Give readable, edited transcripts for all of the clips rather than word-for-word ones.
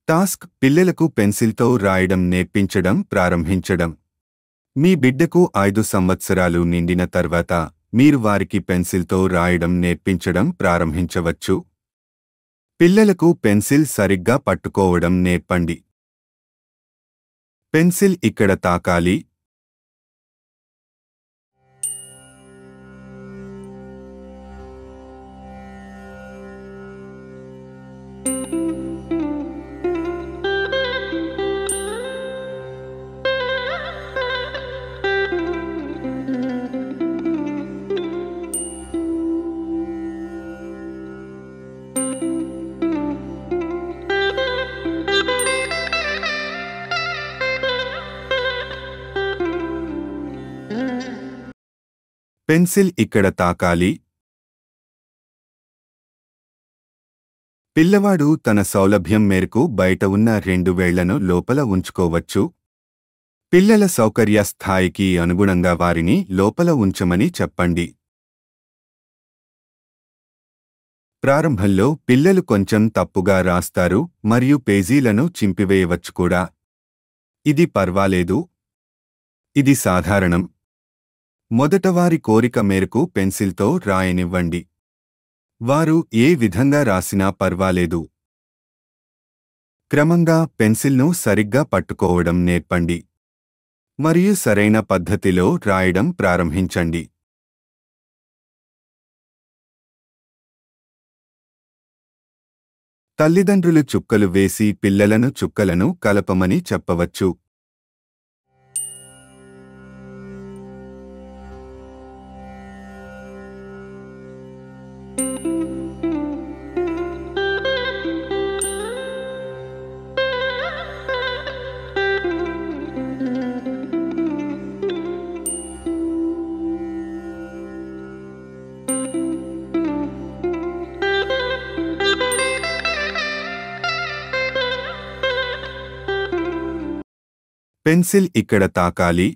Task పిల్లలకు పెన్సిల్తో రాయడం నేర్పించడం ప్రారంభించడం. మీ బిడ్డకు 5 సంవత్సరాలు నిండిన తర్వాత మీరు వారికి పెన్సిల్తో రాయడం నేర్పించడం ప్రారంభించవచ్చు. పిల్లలకు పెన్సిల్ సరిగ్గా పట్టుకోవడం నేర్పండి. పెన్సిల్ ఇక్కడ తాకాలి. పెన్సిల్ ఇక్కడ తాకాలి. పిల్లవాడు తన సౌలభ్యం మేరకు బయట ఉన్న 2 వేళ్లను లోపల ఉంచుకోవచ్చు. పిల్లల సౌకర్య స్థాయికి అనుగుణంగా వారిని లోపల ఉంచమని చెప్పండి. ప్రారంభంలో పిల్లలు కొంచెం తప్పుగా రాస్తారు మరియు పేజీలను చింపివేయవచ్చు కూడా. ఇది పర్వాలేదు. ఇది సాధారణం. మొదట వారి కోరిక మేరకు పెన్సిల్తో రాయనివ్వండి. వారు ఏ విధంగా రాసినా పర్వాలేదు. క్రమంగా పెన్సిల్ను సరిగ్గా పట్టుకోవడం నేర్పండి మరియు సరైన పద్ధతిలో రాయడం ప్రారంభించండి. తల్లిదండ్రులు చుక్కలు వేసి పిల్లలను చుక్కలను కలపమని చెప్పవచ్చు. పెన్సిల్ ఇక్కడ తాకాలి.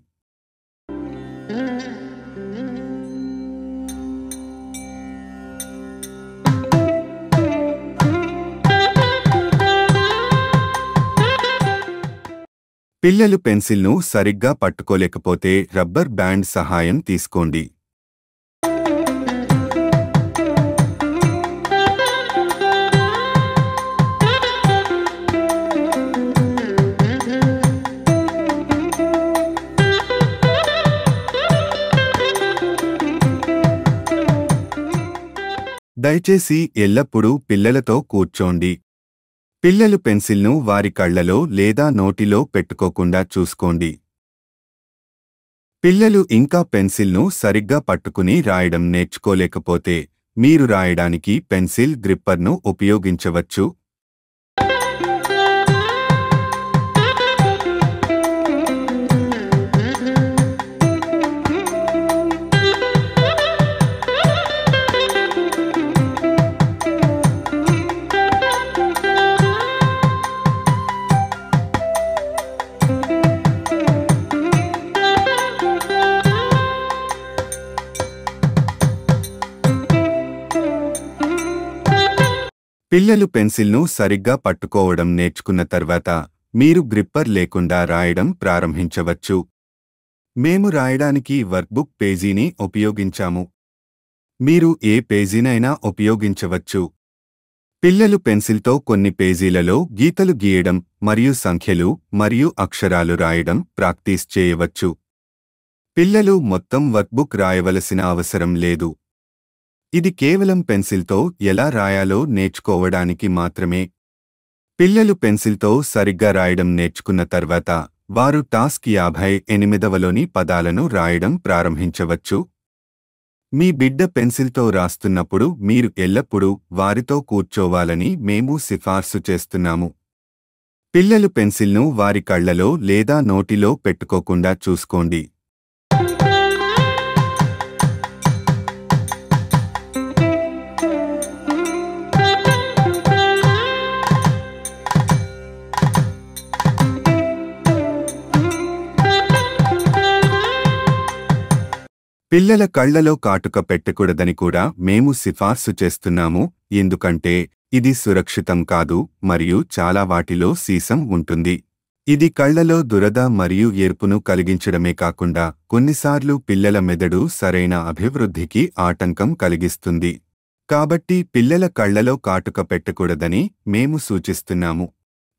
పిల్లలు పెన్సిల్ను సరిగ్గా పట్టుకోలేకపోతే రబ్బర్ బ్యాండ్ సహాయం తీసుకోండి. దయచేసి ఎల్లప్పుడూ పిల్లలతో కూర్చోండి. పిల్లలు పెన్సిల్ను వారి కళ్లలో లేదా నోటిలో పెట్టుకోకుండా చూసుకోండి. పిల్లలు ఇంకా పెన్సిల్ను సరిగ్గా పట్టుకుని రాయడం నేర్చుకోలేకపోతే మీరు రాయడానికి పెన్సిల్ గ్రిప్పర్ను ఉపయోగించవచ్చు. పిల్లలు పెన్సిల్ను సరిగ్గా పట్టుకోవడం నేర్చుకున్న తర్వాత మీరు గ్రిప్పర్ లేకుండా రాయడం ప్రారంభించవచ్చు. మేము రాయడానికి వర్క్బుక్ పేజీని ఉపయోగించాము. మీరు ఏ పేజీనైనా ఉపయోగించవచ్చు. పిల్లలు పెన్సిల్తో కొన్ని పేజీలలో గీతలు గీయడం మరియు సంఖ్యలు మరియు అక్షరాలు రాయడం ప్రాక్టీస్ చేయవచ్చు. పిల్లలు మొత్తం వర్క్బుక్ రాయవలసిన అవసరం లేదు. ఇది కేవలం పెన్సిల్తో ఎలా రాయాలో నేర్చుకోవడానికి మాత్రమే. పిల్లలు పెన్సిల్తో సరిగ్గా రాయడం నేర్చుకున్న తర్వాత వారు టాస్క్ 58లోని పదాలను రాయడం ప్రారంభించవచ్చు. మీ బిడ్డ పెన్సిల్తో రాస్తున్నప్పుడు మీరు ఎల్లప్పుడూ వారితో కూర్చోవాలని మేము సిఫార్సు చేస్తున్నాము. పిల్లలు పెన్సిల్ను వారి కళ్లలో లేదా నోటిలో పెట్టుకోకుండా చూసుకోండి. పిల్లల కళ్లలో కాటుక పెట్టకూడదని కూడా మేము సిఫార్సు చేస్తున్నాము, ఎందుకంటే ఇది సురక్షితం కాదు మరియు చాలా వాటిలో సీసం ఉంటుంది. ఇది కళ్లలో దురద మరియు ఎరుపును కలిగించడమే కాకుండా కొన్నిసార్లు పిల్లల మెదడు సరైన అభివృద్ధికి ఆటంకం కలిగిస్తుంది. కాబట్టి పిల్లల కళ్లలో కాటుక పెట్టకూడదని మేము సూచిస్తున్నాము.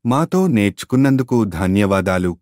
మాతో నేర్చుకున్నందుకు ధన్యవాదాలు.